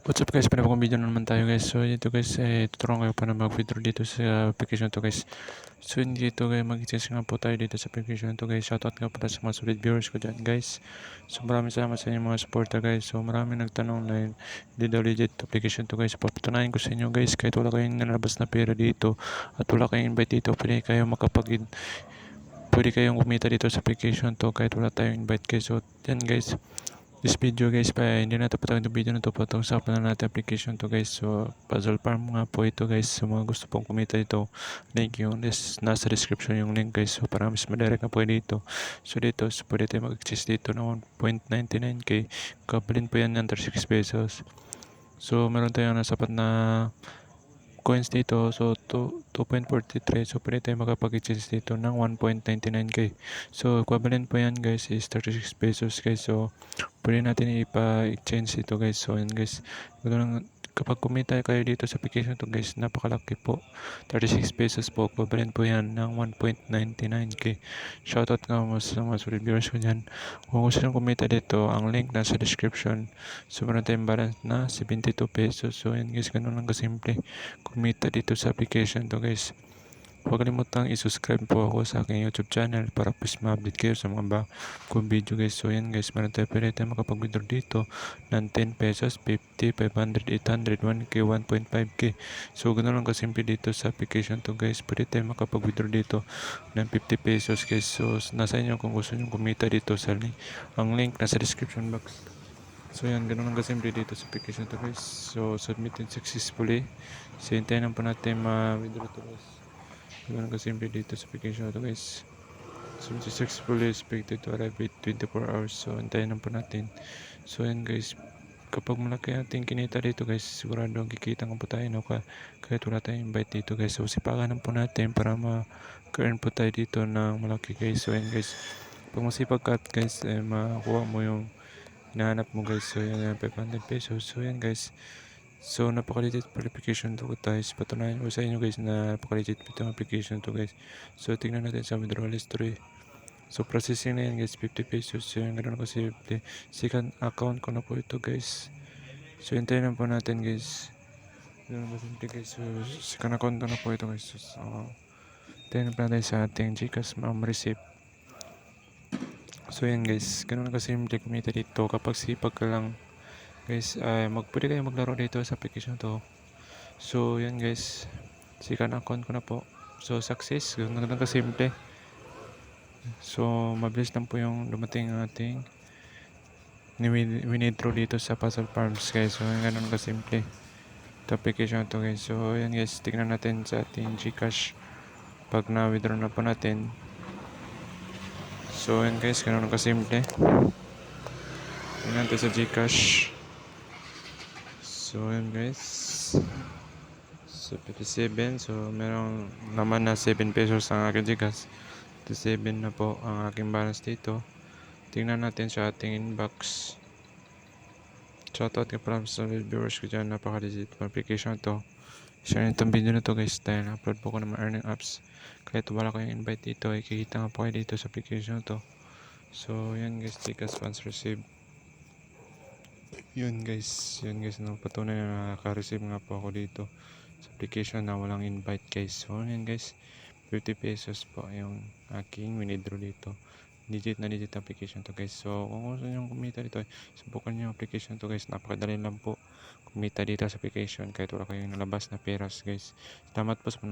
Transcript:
What's up guys, panibagong video na naman tayo guys. So dito guys, tuturuan kayo pa na mag-withdraw dito sa application to guys. So dito guys, mag-change nga po tayo dito sa application to guys. Shoutout nga pala sa mga solid viewers ko dyan guys. So maraming salamat sa inyo mga supporter guys. So maraming nagtanong na hindi daw legit application to guys. Papatunayan ko sa inyo guys, kahit wala kayong nalabas na pera dito at wala kayong invite dito, pwede kayong kumita dito sa application to kahit wala tayong invite guys. So yan guys, this video guys, hindi na tapos yung video na to, pag-usapan na natin application to guys. So puzzle farm nga po ito guys, sa mga gusto pong kumita dito, link yung nasa description yung link guys. So para mas madirect na po dito, so dito so pwede tayo mag-access dito ng 1.99k, kabalin po yan ng 36 pesos. So meron tayong nasapat na coins dito, so 2.43, so pwede tayo makapag-exchange dito ng 1.99k. so equivalent po yan guys is 36 pesos guys. So pwede natin ipa-exchange ito guys. So yan guys, kapag kumita kayo dito sa application to guys, napakalaki po, 36 pesos po, equivalent po yan ng 1.99k. Shoutout nga mo sa mga solid viewers ko dyan. Kung gusto nyo kumita dito, ang link nasa description. So meron tayong balance na 72 pesos. So yan guys, ganun lang kasimple kumita dito sa application to guys. Huwag kalimutang i-subscribe po ako sa aking YouTube channel para pues ma-update kayo sa mga bagong video guys. So yan guys, meron tayo, pwede tayo makapag-withdraw dito ng 10 pesos, 50, 500, 800, 1k, 1.5k. So ganoon lang kasimple dito sa application to guys. Pwede tayo makapag-withdraw dito ng 50 pesos guys. So nasa inyo kung gusto nyo kumita dito sa link. Ang link nasa description box. So yan, ganun lang kasimple dito sa application to guys. So submitted successfully. So hintayin lang po natin ma-withdraw to guys. Ganun kasimple dito sa application to guys. Submitted successfully, expected to arrive with 24 hours. So hintayin lang po natin. So yan guys, kapag malaki natin kinita dito guys, sigurado kikita nga po tayo, no? Kahit wala tayong invite dito guys. So sipagan lang po natin para ma-earn po tayo dito ng malaki guys. So yan guys, pag masipag ka guys, makuha mo yung hinahanap mo guys. So yan, 500 pesos. So yan guys, so napaka-legit application to guys. Patunayan ko sa inyo guys na napaka-legit itong application to guys. So tingnan natin sa withdrawal history. So processing na yan guys, 50 pesos. So yan, ganoon ko simple. Second account ko na po ito guys. So hintayin lang po natin guys. Ganoon ko simple guys. So second account ko na po ito guys. So hintayin lang po natin sa ating Gcash receipt. So yan guys, ganun kasimple kumita dito kapag sipag ka lang guys. Pwede kayo maglaro dito sa application to. So yan guys, second account ko na po. So success, ganun lang kasimple. So mabilis lang po yung dumating ang ating withdraw dito sa Puzzle Farms guys. So ganun kasimple ito application to guys. So yan guys, tignan natin sa ating Gcash pag na-withdraw na po natin. So yan guys, ganun kasimple. Tingnan natin sa Gcash. So yan guys, so 57. So merong naman na 7 pesos ang aking Gcash. 57 na po ang aking balance dito. Tingnan natin sa ating inbox. Shoutout ka pala sa viewers ko dyan. Napaka-legit application to. Share nitong video na to guys, dahil upload po ko ng mga earning apps. Kahit wala kayong invite dito, ikikita nga po kayo dito sa application to. So yan guys, Gcash funds received. Yun guys, no, patunay na nakaka-receive nga po ako dito sa application na walang invite guys. So yan guys, 50 pesos po yung aking withdraw dito. Legit na legit application to guys. So kung gusto nyo kumita dito, subukan nyo application to guys. Napakadali lang po kumita dito sa application kahit wala kayong nalabas na peras guys. Salamat po sa